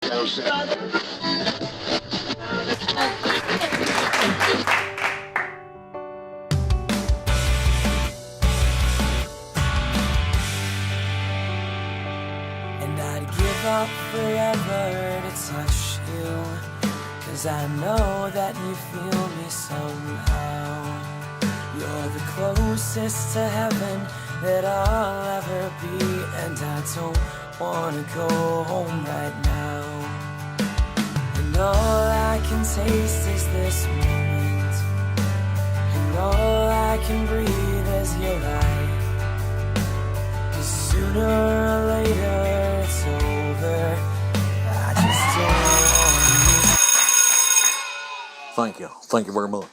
And I'd give up forever to touch you, 'cause I know that you feel me somehow. You're the closest to heaven that I'll ever be, and I don't wanna go home right now. And all I can taste is this moment, and all I can breathe is your light. 'Cause sooner or later it's over. I just don't want you. Thank you. Thank you very much.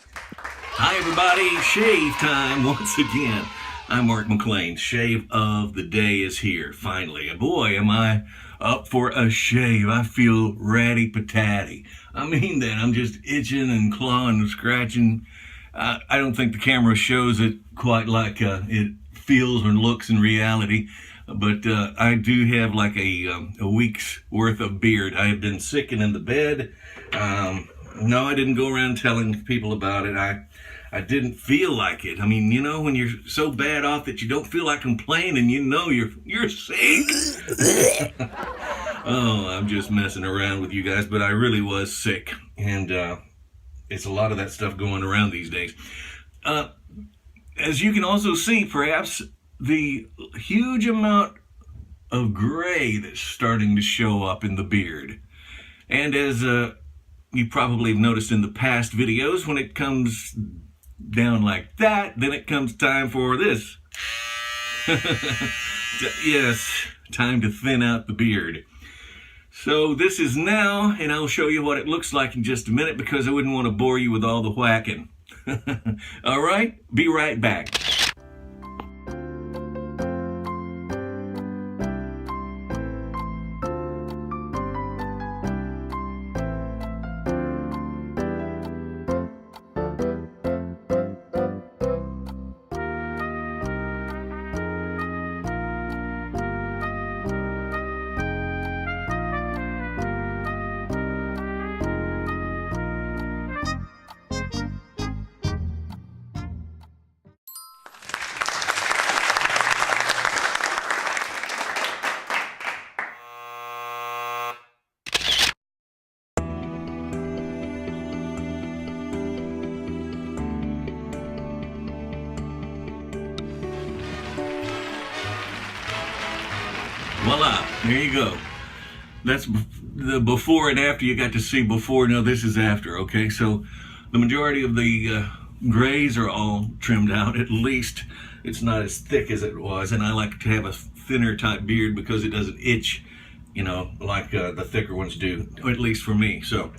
Hi everybody, shave time once again. I'm Mark McLean. Shave of the day is here, finally. And boy, am I up for a shave. I feel ratty patatty. I mean that, I'm just itching and clawing and scratching. I don't think the camera shows it quite like it feels or looks in reality. But I do have like a week's worth of beard. I have been sick and in the bed. No, I didn't go around telling people about it. I didn't feel like it. I mean, you know, when you're so bad off that you don't feel like complaining, you know you're sick. Oh, I'm just messing around with you guys, but I really was sick. And it's a lot of that stuff going around these days. As you can also see, perhaps, the huge amount of gray that's starting to show up in the beard. And as you probably have noticed in the past videos, when it comes down like that, then it comes time for this. Yes, time to thin out the beard. So this is now, and I'll show you what it looks like in just a minute, because I wouldn't want to bore you with all the whacking. All right, be right back. Voila, there you go. That's the before and after. You got to see before. Now this is after, okay? So the majority of the grays are all trimmed out. At least it's not as thick as it was. And I like to have a thinner type beard because it doesn't itch, you know, like the thicker ones do, or at least for me. So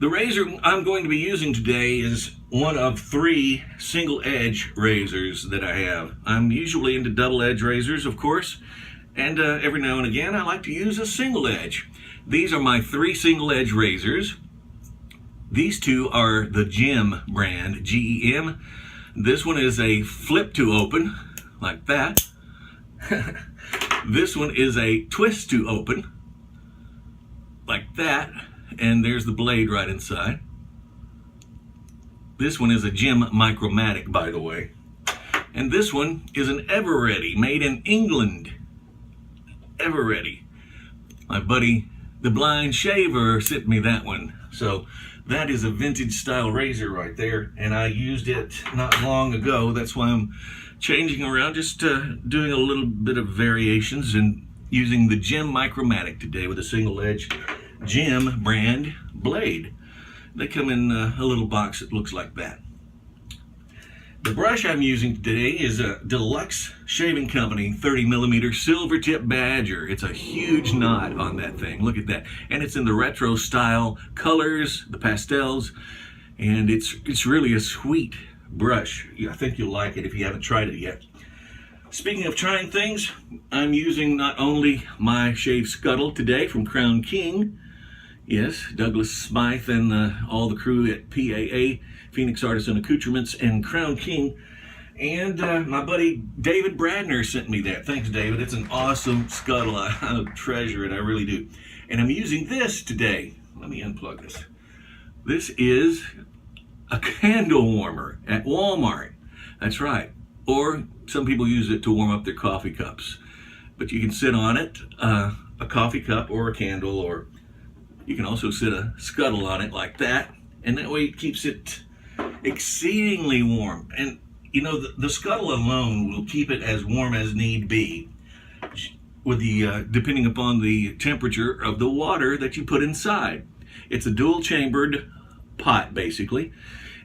the razor I'm going to be using today is one of 3 single edge razors that I have. I'm usually into double edge razors, of course. And every now and again, I like to use a single edge. These are my 3 single edge razors. These 2 are the Gem brand, G-E-M. This one is a flip to open, like that. This one is a twist to open, like that. And there's the blade right inside. This one is a Gem Micromatic, by the way. And this one is an Ever Ready, made in England. Ever Ready. My buddy, the blind shaver, sent me that one. So that is a vintage style razor right there, and I used it not long ago. That's why I'm changing around, just doing a little bit of variations and using the Gem Micromatic today with a single edge Gem brand blade. They come in a little box that looks like that. The brush I'm using today is a Deluxe Shaving Company 30mm silver tip Badger. It's a huge knot on that thing. Look at that. And it's in the retro style colors, the pastels, and it's really a sweet brush. I think you'll like it if you haven't tried it yet. Speaking of trying things, I'm using not only my shave scuttle today from Crown King, yes, Douglas Smythe and all the crew at PAA, Phoenix Artisan Accoutrements, and Crown King. And my buddy David Bradner sent me that. Thanks, David. It's an awesome scuttle. I treasure it. I really do. And I'm using this today. Let me unplug this. This is a candle warmer at Walmart. That's right. Or some people use it to warm up their coffee cups. But you can sit on it, a coffee cup or a candle, or you can also sit a scuttle on it like that. And that way it keeps it exceedingly warm. And you know, the scuttle alone will keep it as warm as need be, with the depending upon the temperature of the water that you put inside. It's a dual chambered pot basically,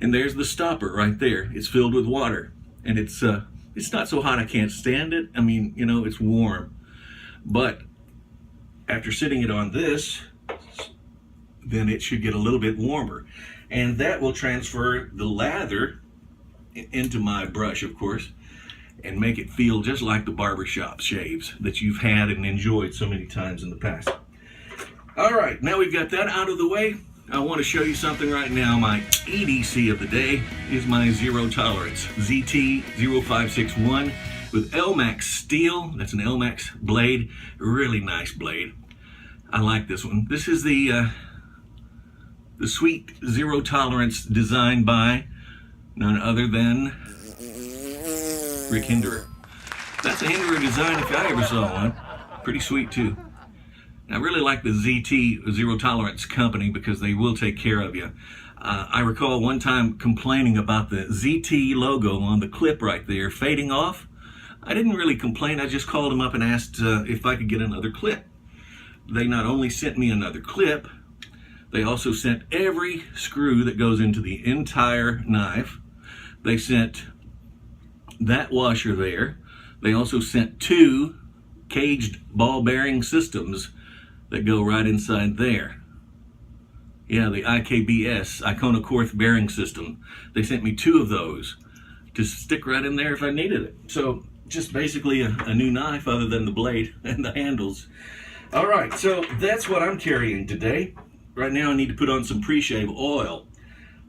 and there's the stopper right there. It's filled with water, and it's not so hot I can't stand it. I mean, you know, it's warm, but after sitting it on this, then it should get a little bit warmer, and that will transfer the lather into my brush, of course, and make it feel just like the barbershop shaves that you've had and enjoyed so many times in the past. All right, now we've got that out of the way, I want to show you something right now. My EDC of the day is my Zero Tolerance ZT0561 with Elmax steel. That's an Elmax blade, really nice blade. I like this one. This is the sweet Zero Tolerance designed by none other than Rick Hinderer. That's a Hinderer design if I ever saw one. Pretty sweet too. I really like the ZT Zero Tolerance company because they will take care of you. I recall one time complaining about the ZT logo on the clip right there fading off. I didn't really complain, I just called them up and asked if I could get another clip. They not only sent me another clip, they also sent every screw that goes into the entire knife. They sent that washer there. They also sent 2 caged ball bearing systems that go right inside there. Yeah, the IKBS, Iconocorth bearing system. They sent me 2 of those to stick right in there if I needed it. So just basically a new knife other than the blade and the handles. All right, so that's what I'm carrying today. Right now I need to put on some pre-shave oil.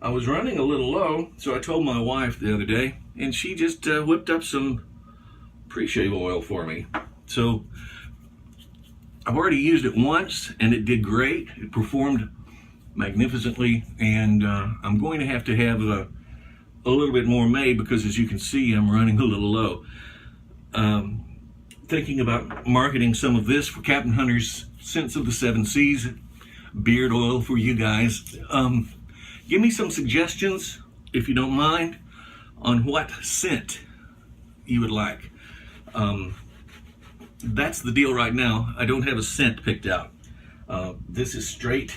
I was running a little low, so I told my wife the other day, and she just whipped up some pre-shave oil for me. So I've already used it once, and it did great. It performed magnificently, and I'm going to have a little bit more made because, as you can see, I'm running a little low. Thinking about marketing some of this for Captain Hunter's Scents of the Seven Seas beard oil for you guys. Give me some suggestions, if you don't mind, on what scent you would like. That's the deal right now. I don't have a scent picked out. This is straight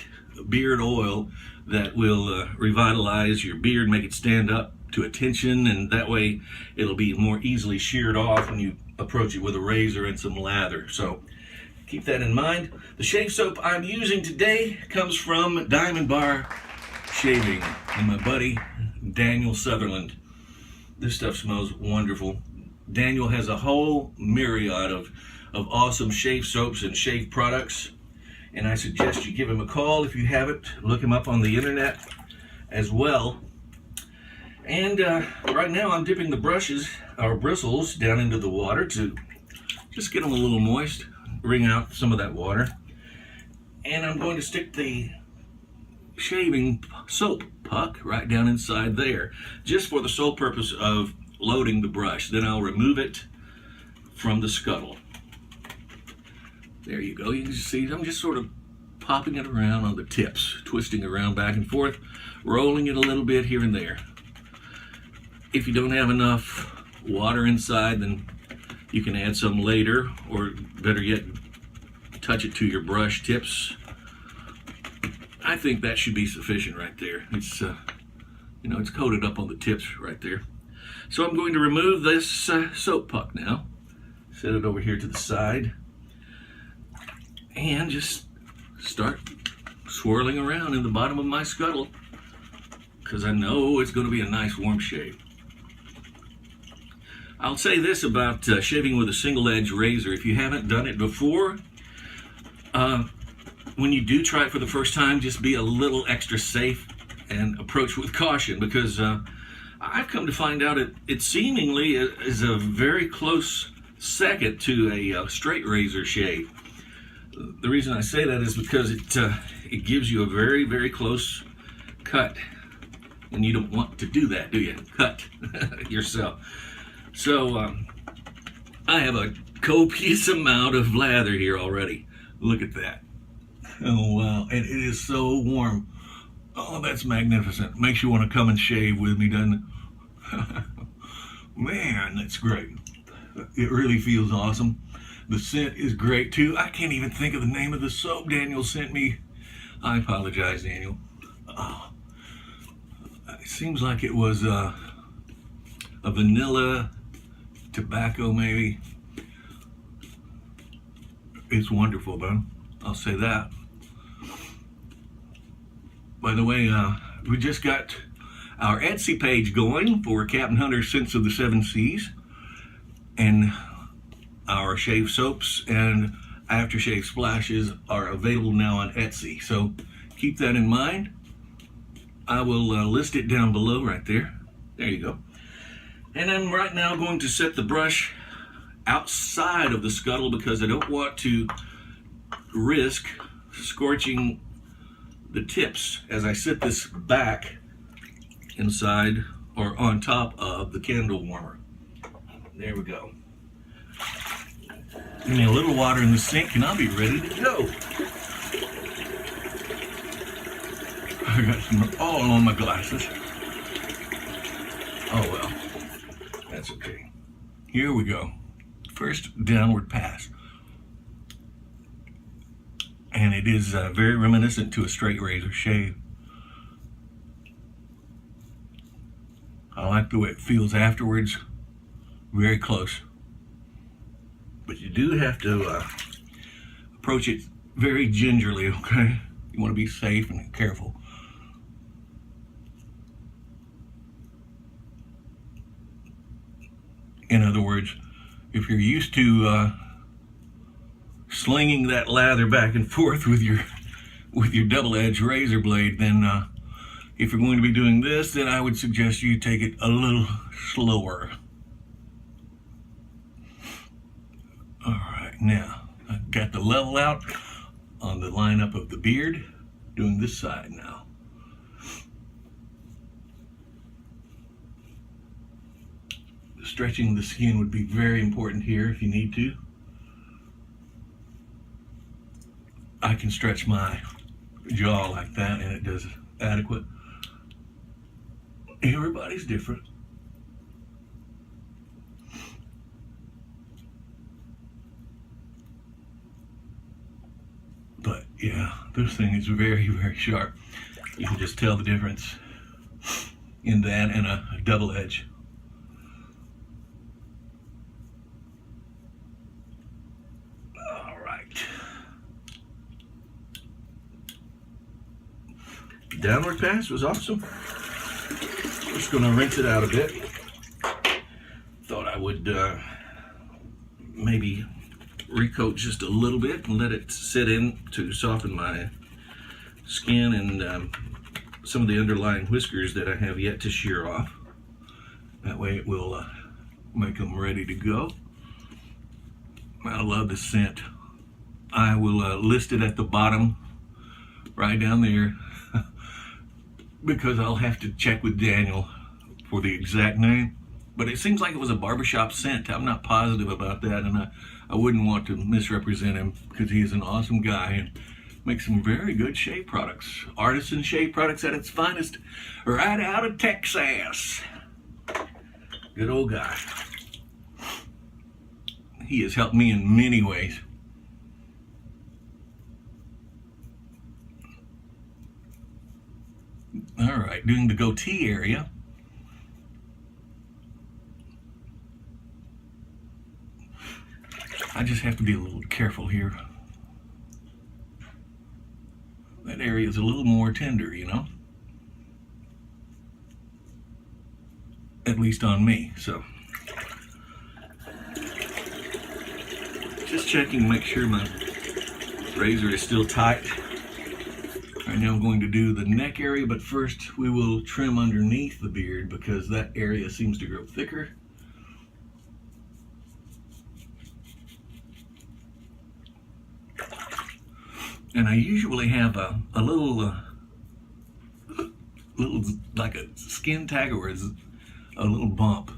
beard oil that will revitalize your beard, make it stand up to attention, and that way it'll be more easily sheared off when you approach it with a razor and some lather. So keep that in mind. The shave soap I'm using today comes from Diamond Bar Shaving and my buddy Daniel Sutherland. This stuff smells wonderful. Daniel has a whole myriad of awesome shave soaps and shave products, and I suggest you give him a call if you haven't. Look him up on the internet as well. And right now I'm dipping the bristles down into the water to just get them a little moist, wring out some of that water. And I'm going to stick the shaving soap puck right down inside there, just for the sole purpose of loading the brush. Then I'll remove it from the scuttle. There you go. You can see I'm just sort of popping it around on the tips, twisting around back and forth, rolling it a little bit here and there. If you don't have enough water inside, then you can add some later, or better yet, touch it to your brush tips. I think that should be sufficient right there. It's it's coated up on the tips right there. So I'm going to remove this soap puck now, set it over here to the side, and just start swirling around in the bottom of my scuttle, because I know it's going to be a nice warm shave. I'll say this about shaving with a single edge razor. If you haven't done it before, when you do try it for the first time, just be a little extra safe and approach with caution, because I've come to find out it seemingly is a very close second to a straight razor shave. The reason I say that is because it gives you a very, very close cut, and you don't want to do that, do you? Cut yourself. So I have a copious amount of lather here already. Look at that. Oh wow, and it is so warm. Oh, that's magnificent. Makes you want to come and shave with me, doesn't it? Man, that's great. It really feels awesome. The scent is great too. I can't even think of the name of the soap Daniel sent me. I apologize, Daniel. Oh, it seems like it was a vanilla tobacco, maybe. It's wonderful, though. I'll say that. By the way, we just got our Etsy page going for Captain Hunter's Scents of the Seven Seas, and our shave soaps and aftershave splashes are available now on Etsy. So keep that in mind. I will list it down below right there. There you go. And I'm right now going to set the brush outside of the scuttle because I don't want to risk scorching the tips as I set this back inside or on top of the candle warmer. There we go. Give me a little water in the sink and I'll be ready to go. I got some all on my glasses. Oh well, that's okay. Here we go. First downward pass. And it is very reminiscent to a straight razor shave. I like the way it feels afterwards. Very close. But you do have to approach it very gingerly, okay? You want to be safe and careful. In other words, if you're used to slinging that lather back and forth with your double-edged razor blade, then if you're going to be doing this, then I would suggest you take it a little slower. All right, now I've got the level out on the lineup of the beard. Doing this side now. Stretching the skin would be very important here if you need to. I can stretch my jaw like that and it does adequate. Everybody's different. But yeah, this thing is very, very sharp. You can just tell the difference in that and a double edge. All right. Downward pass was awesome. Just gonna rinse it out a bit. Thought I would maybe recoat just a little bit and let it sit in to soften my skin and some of the underlying whiskers that I have yet to shear off. That way it will make them ready to go. I love the scent. I will list it at the bottom right down there because I'll have to check with Daniel for the exact name. But it seems like it was a barbershop scent. I'm not positive about that, and I wouldn't want to misrepresent him because he is an awesome guy and makes some very good shave products. Artisan shave products at its finest, right out of Texas. Good old guy. He has helped me in many ways. All right, doing the goatee area. I just have to be a little careful here. That area is a little more tender, you know? At least on me, so. Just checking, make sure my razor is still tight. Right now I'm going to do the neck area, but first we will trim underneath the beard because that area seems to grow thicker. And I usually have a little like a skin tag or a little bump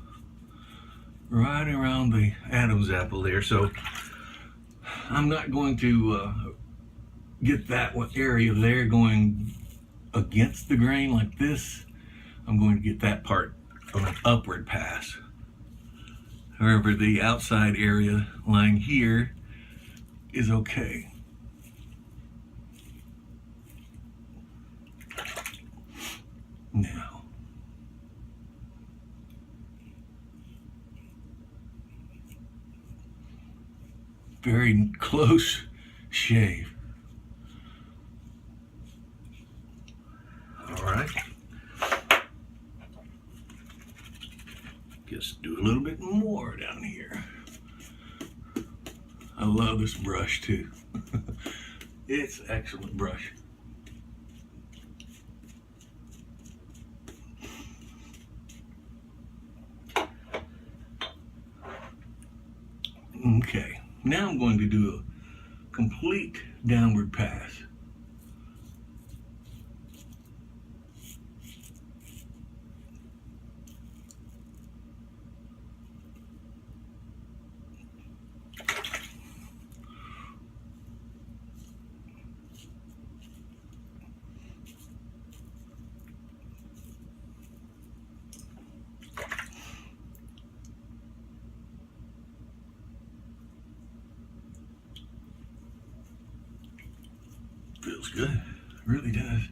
right around the Adam's apple there. So I'm not going to get that area there going against the grain like this. I'm going to get that part on an upward pass. However, the outside area lying here is okay. Now, very close shave. All right. Just do a little bit more down here. I love this brush too. It's an excellent brush. Okay, now I'm going to do a complete downward pass. Feels good, it really does.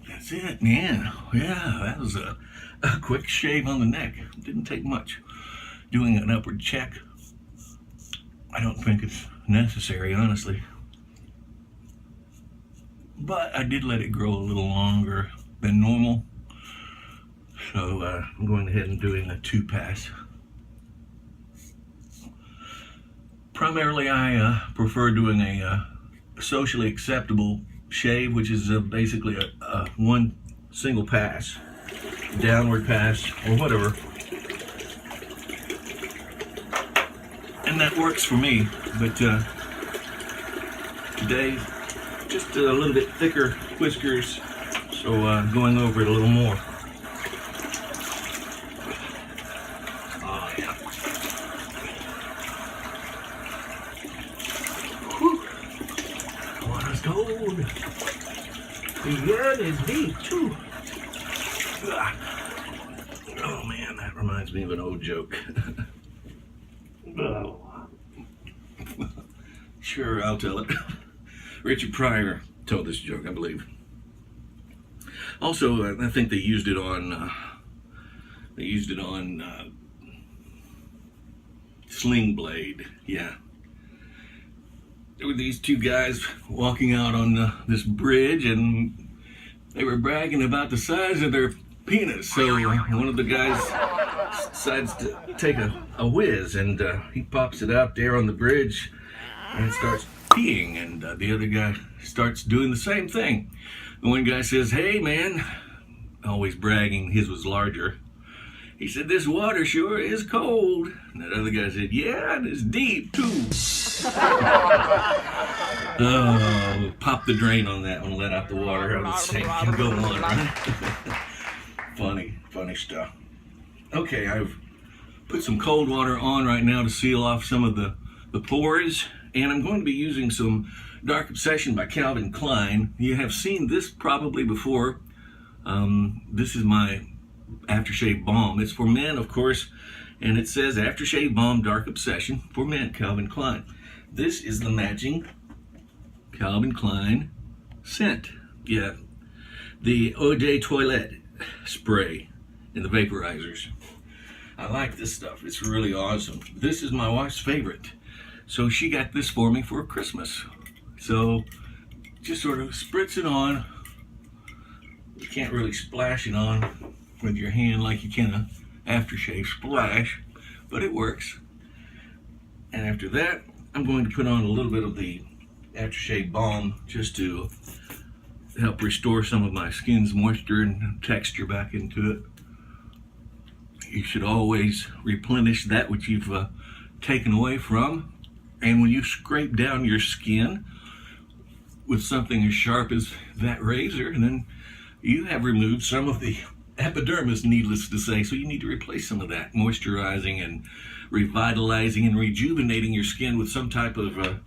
That's it, man. Yeah, that was a quick shave on the neck. Didn't take much. Doing an upward check, I don't think it's necessary, honestly. But I did let it grow a little longer than normal. So I'm going ahead and doing a 2-pass. Primarily, I prefer doing a socially acceptable shave, which is basically a one single pass, downward pass, or whatever. And that works for me, but today, just a little bit thicker whiskers, so going over it a little more. Oh yeah. Whew. Water's cold. The earth is deep too. Oh man, that reminds me of an old joke. Oh. Sure, I'll tell it. Richard Pryor told this joke, I believe. Also, I think they used it on Sling Blade. Yeah, there were these two guys walking out on this bridge, and they were bragging about the size of their penis. So one of the guys decides to take a whiz, and he pops it out there on the bridge and starts peeing, and the other guy starts doing the same thing. The one guy says, "Hey man," always bragging, his was larger. He said, "This water sure is cold." And that other guy said, "Yeah, and it's deep too." Oh, pop the drain on that one, let out the water out of the sink and go on, right? Funny stuff. Okay, I've put some cold water on right now to seal off some of the pores. And I'm going to be using some Dark Obsession by Calvin Klein. You have seen this probably before. This is my aftershave balm. It's for men, of course, and it says Aftershave Balm Dark Obsession for Men, Calvin Klein. This is the matching Calvin Klein scent. Yeah, the Eau de Toilette spray in the vaporizers. I like this stuff. It's really awesome. This is my wife's favorite. So she got this for me for Christmas. So just sort of spritz it on. You can't really splash it on with your hand like you can an aftershave splash, but it works. And after that, I'm going to put on a little bit of the aftershave balm just to help restore some of my skin's moisture and texture back into it. You should always replenish that which you've taken away from. And when you scrape down your skin with something as sharp as that razor, and then you have removed some of the epidermis, needless to say, so you need to replace some of that, moisturizing and revitalizing and rejuvenating your skin with some type of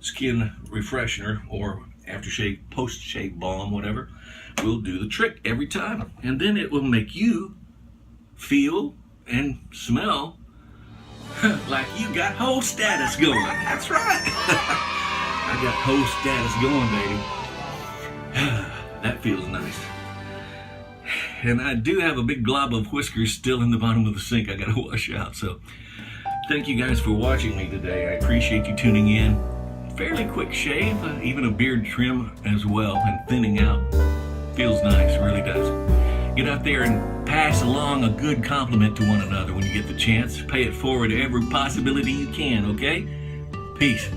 skin refreshener or aftershave, post-shave balm, whatever, will do the trick every time. And then it will make you feel and smell like you got whole status going. That's right. I got whole status going, baby. That feels nice. And I do have a big glob of whiskers still in the bottom of the sink I gotta wash out. So thank you guys for watching me today. I appreciate you tuning in. Fairly quick shave, even a beard trim as well, and thinning out. Feels nice, really does. Get out there and pass along a good compliment to one another when you get the chance. Pay it forward to every possibility you can, okay? Peace.